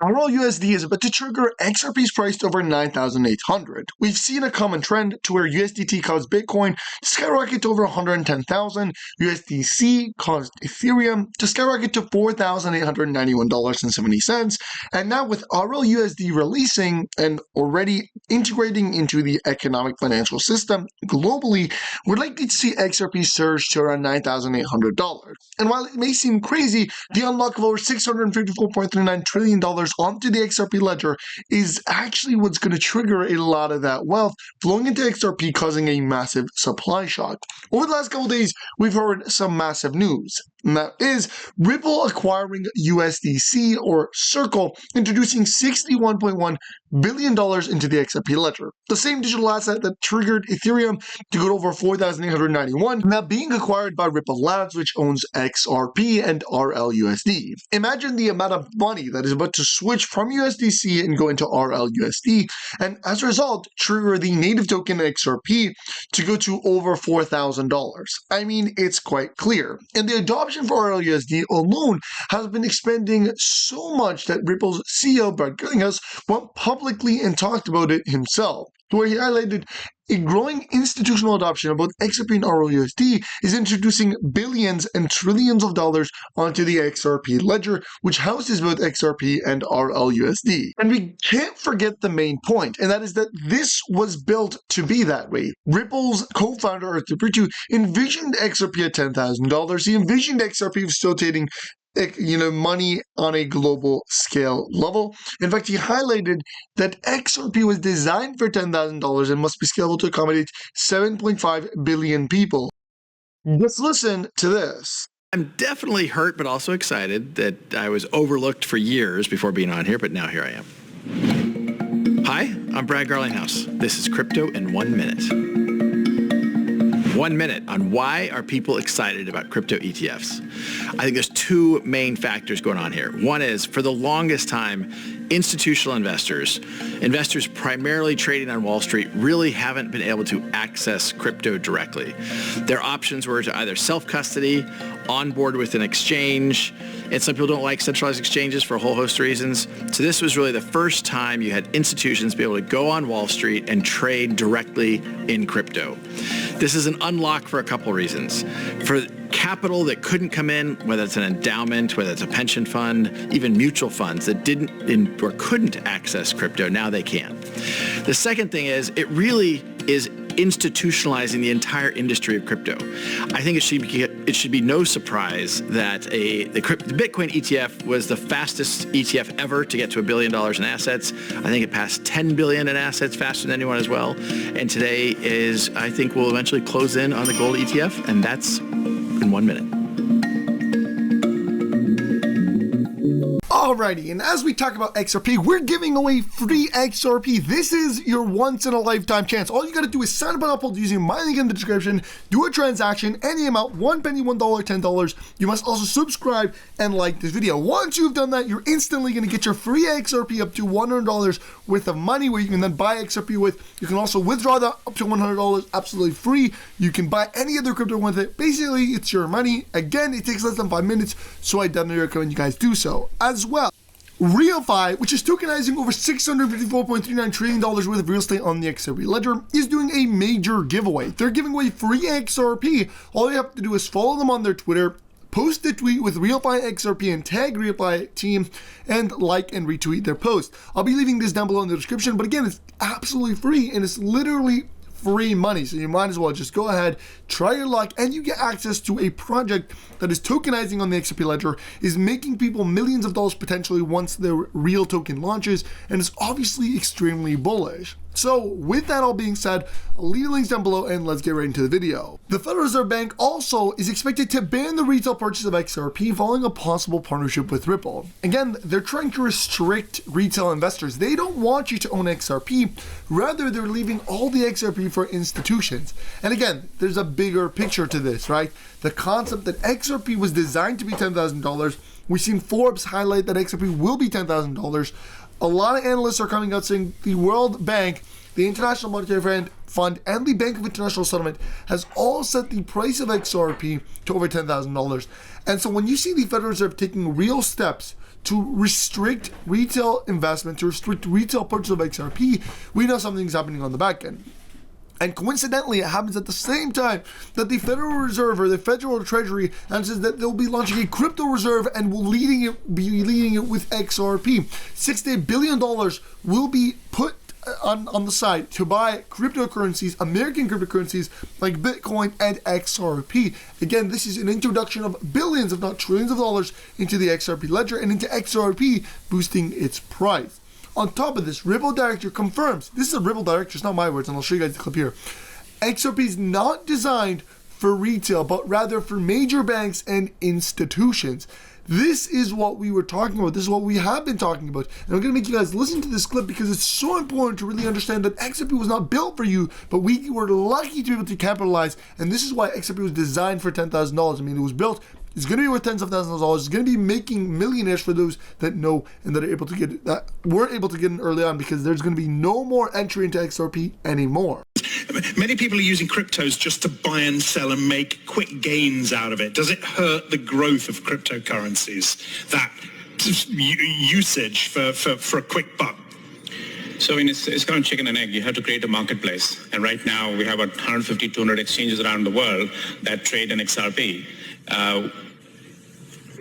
RLUSD is about to trigger XRP's price to over 9,800. We've seen a common trend to where USDT caused Bitcoin to skyrocket to over 110,000, USDC caused Ethereum to skyrocket to $4,891.70, and now with RLUSD releasing and already integrating into the economic financial system globally, we're likely to see XRP surge to around $9,800. And while it may seem crazy, the unlock of over $654.39 trillion onto the XRP ledger is actually what's going to trigger a lot of that wealth flowing into XRP, causing a massive supply shock. Over the last couple days, we've heard some massive news, and that is Ripple acquiring USDC, or Circle, introducing $61.1 billion into the XRP ledger, the same digital asset that triggered Ethereum to go to over 4,891, now being acquired by Ripple Labs, which owns XRP and RLUSD. Imagine the amount of money that is about to switch from USDC and go into RLUSD, and as a result, trigger the native token XRP to go to over $4,000. I mean, it's quite clear. And the adoption for RLUSD alone has been expanding so much that Ripple's CEO, Brad Gillinghouse, went publicly and talked about it himself, where he highlighted a growing institutional adoption of both XRP and RLUSD is introducing billions and trillions of dollars onto the XRP ledger, which houses both XRP and RLUSD. And we can't forget the main point, and that is that this was built to be that way. Ripple's co-founder, Arthur Pritu, envisioned XRP at $10,000. He envisioned XRP facilitating money on a global scale level. In fact, he highlighted that XRP was designed for $10,000 and must be scalable to accommodate 7.5 billion people. Let's listen to this. I'm definitely hurt, but also excited that I was overlooked for years before being on here, but now here I am. Hi, I'm Brad Garlinghouse. This is Crypto in 1 minute. 1 minute on why are people excited about crypto ETFs. I think there's two main factors going on here. One is, for the longest time, institutional investors primarily trading on Wall Street, really haven't been able to access crypto directly. Their options were to either self-custody, onboard with an exchange, and some people don't like centralized exchanges for a whole host of reasons. So this was really the first time you had institutions be able to go on Wall Street and trade directly in crypto. This is an unlock for a couple reasons. For capital that couldn't come in, whether it's an endowment, whether it's a pension fund, even mutual funds that didn't or couldn't access crypto, now they can. The second thing is, it really is institutionalizing the entire industry of crypto. I think it should be no surprise that the Bitcoin ETF was the fastest ETF ever to get to $1 billion in assets. I think it passed 10 billion in assets faster than anyone as well. And today is, I think, will eventually close in on the gold ETF, and that's in 1 minute. Alrighty, and as we talk about XRP, we're giving away free XRP. This is your once-in-a-lifetime chance. All you gotta do is sign up on Uphold using my link in the description, do a transaction, any amount, 1 penny, $1, $10. You must also subscribe and like this video. Once you've done that, you're instantly gonna get your free XRP up to $100 worth of money, where you can then buy XRP with. You can also withdraw that up to $100 absolutely free. You can buy any other crypto with it. Basically, it's your money. Again, it takes less than 5 minutes, so I definitely recommend you guys do so. As well, RealFi, which is tokenizing over $654.39 trillion worth of real estate on the XRP ledger, is doing a major giveaway. They're giving away free XRP. All you have to do is follow them on their Twitter, post a tweet with RealFi XRP and tag RealFi team, and like and retweet their post. I'll be leaving this down below in the description, but again, it's absolutely free and it's literally free money, so you might as well just go ahead, try your luck, and you get access to a project that is tokenizing on the XRP ledger, is making people millions of dollars potentially once their real token launches, and is obviously extremely bullish. So with that all being said, I'll leave the links down below and let's get right into the video. The Federal Reserve Bank also is expected to ban the retail purchase of XRP following a possible partnership with Ripple. Again, they're trying to restrict retail investors. They don't want you to own XRP. Rather, they're leaving all the XRP for institutions. And again, there's a bigger picture to this, right? The concept that XRP was designed to be $10,000. We've seen Forbes highlight that XRP will be $10,000. A lot of analysts are coming out saying the World Bank, the International Monetary Fund, and the Bank of International Settlement has all set the price of XRP to over $10,000. And so when you see the Federal Reserve taking real steps to restrict retail investment, to restrict retail purchase of XRP, we know something's happening on the back end. And coincidentally, it happens at the same time that the Federal Reserve or the Federal Treasury announces that they'll be launching a crypto reserve and will be leading it with XRP. $68 billion will be put on the side to buy cryptocurrencies, American cryptocurrencies like Bitcoin and XRP. Again, this is an introduction of billions, if not trillions of dollars into the XRP ledger and into XRP, boosting its price. On top of this, Ripple Director confirms, this is a Ripple Director, it's not my words, and I'll show you guys the clip here. XRP is not designed for retail, but rather for major banks and institutions. This is what we were talking about. This is what we have been talking about. And I'm going to make you guys listen to this clip because it's so important to really understand that XRP was not built for you, but we were lucky to be able to capitalize. And this is why XRP was designed for $10,000. I mean, it was built. It's going to be worth tens of thousands of dollars. It's going to be making millionaires for those that know and that are able to get it, that were able to get in early on, because there's going to be no more entry into XRP anymore. Many people are using cryptos just to buy and sell and make quick gains out of it. Does it hurt the growth of cryptocurrencies, that usage for a quick buck? So it's kind of chicken and egg. You have to create a marketplace. And right now we have about 150, 200 exchanges around the world that trade in XRP.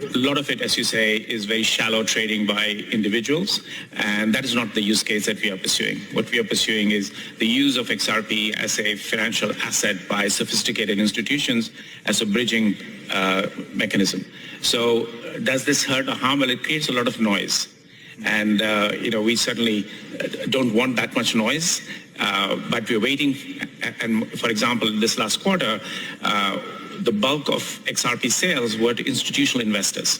A lot of it, as you say, is very shallow trading by individuals, and that is not the use case that we are pursuing. What we are pursuing is the use of XRP as a financial asset by sophisticated institutions as a bridging mechanism. So does this hurt or harm? Well, it creates a lot of noise. And, we certainly don't want that much noise, but we're waiting. And for example, this last quarter, the bulk of XRP sales were to institutional investors.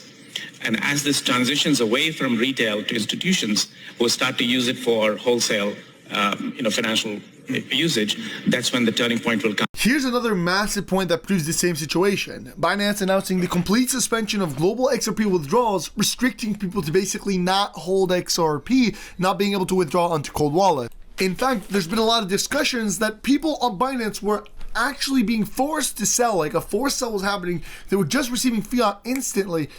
And as this transitions away from retail to institutions who start to use it for wholesale, financial usage, that's when the turning point will come. Here's another massive point that proves the same situation. Binance announcing the complete suspension of global XRP withdrawals, restricting people to basically not hold XRP, not being able to withdraw onto cold wallet. In fact, there's been a lot of discussions that people on Binance were actually being forced to sell, like a forced sell was happening. They were just receiving fiat instantly.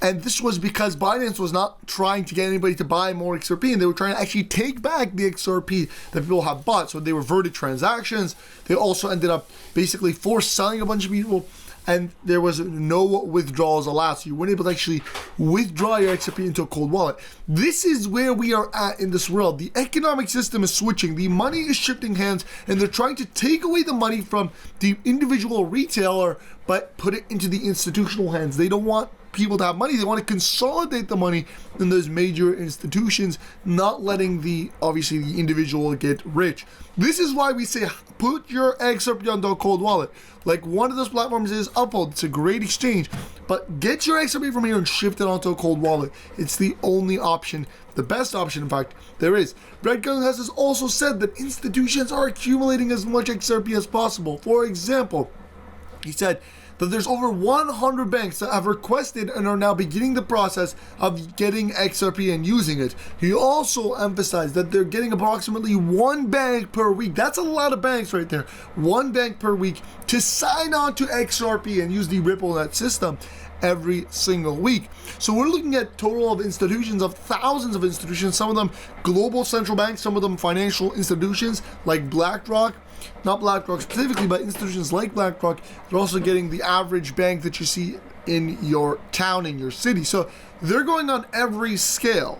And this was because Binance was not trying to get anybody to buy more XRP, and they were trying to actually take back the XRP that people have bought. So they reverted transactions. They also ended up basically forced selling a bunch of people, and there was no withdrawals allowed. So you weren't able to actually withdraw your XRP into a cold wallet. This is where we are at in this world. The economic system is switching. The money is shifting hands, and they're trying to take away the money from the individual retailer, but put it into the institutional hands. They don't want people to have money. They want to consolidate the money in those major institutions, not letting the individual get rich. This is why we say put your XRP onto a cold wallet. Like one of those platforms is Uphold. It's a great exchange, but get your XRP from here and shift it onto a cold wallet. It's the only option, the best option, in fact, there is. Brad Gillen has also said that institutions are accumulating as much XRP as possible. For example, he said that there's over 100 banks that have requested and are now beginning the process of getting XRP and using it. He also emphasized that they're getting approximately one bank per week. That's a lot of banks right there. One bank per week to sign on to XRP and use the RippleNet system every single week. So we're looking at total of institutions, of thousands of institutions, some of them global central banks, some of them financial institutions like BlackRock. Not BlackRock specifically, but institutions like BlackRock. They're also getting the average bank that you see in your town, in your city. So they're going on every scale,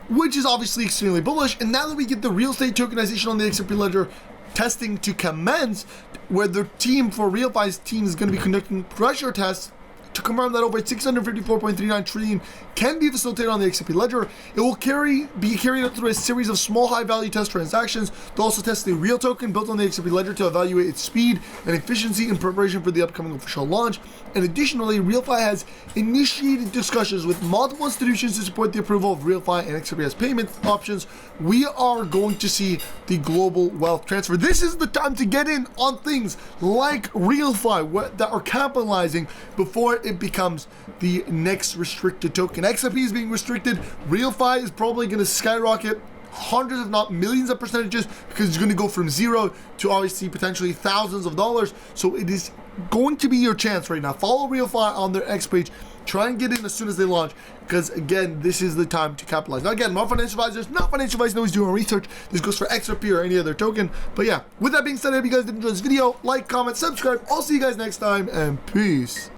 which is obviously extremely bullish. And now that we get the real estate tokenization on the XRP ledger testing to commence, where the team for RealFi's team is going to be conducting pressure tests to confirm that over 654.39 trillion can be facilitated on the XRP ledger. It will be carried out through a series of small high-value test transactions. They'll also test the real token built on the XRP ledger to evaluate its speed and efficiency in preparation for the upcoming official launch. And additionally, RealFi has initiated discussions with multiple institutions to support the approval of RealFi and XRP as payment options. We are going to see the global wealth transfer. This is the time to get in on things like RealFi that are capitalizing before it becomes the next restricted token. XRP is being restricted. RealFi is probably going to skyrocket hundreds, if not millions of percentages, because it's going to go from zero to obviously potentially thousands of dollars. So it is going to be your chance right now. Follow RealFi on their X page Try and get in as soon as they launch, because again, this is the time to capitalize. Now again, I'm not financial advisors, not financial advice, nobody's doing research. This goes for XRP or any other token. But yeah, with that being said, I hope you guys did enjoy this video. Like, comment, subscribe. I'll see you guys next time, and peace.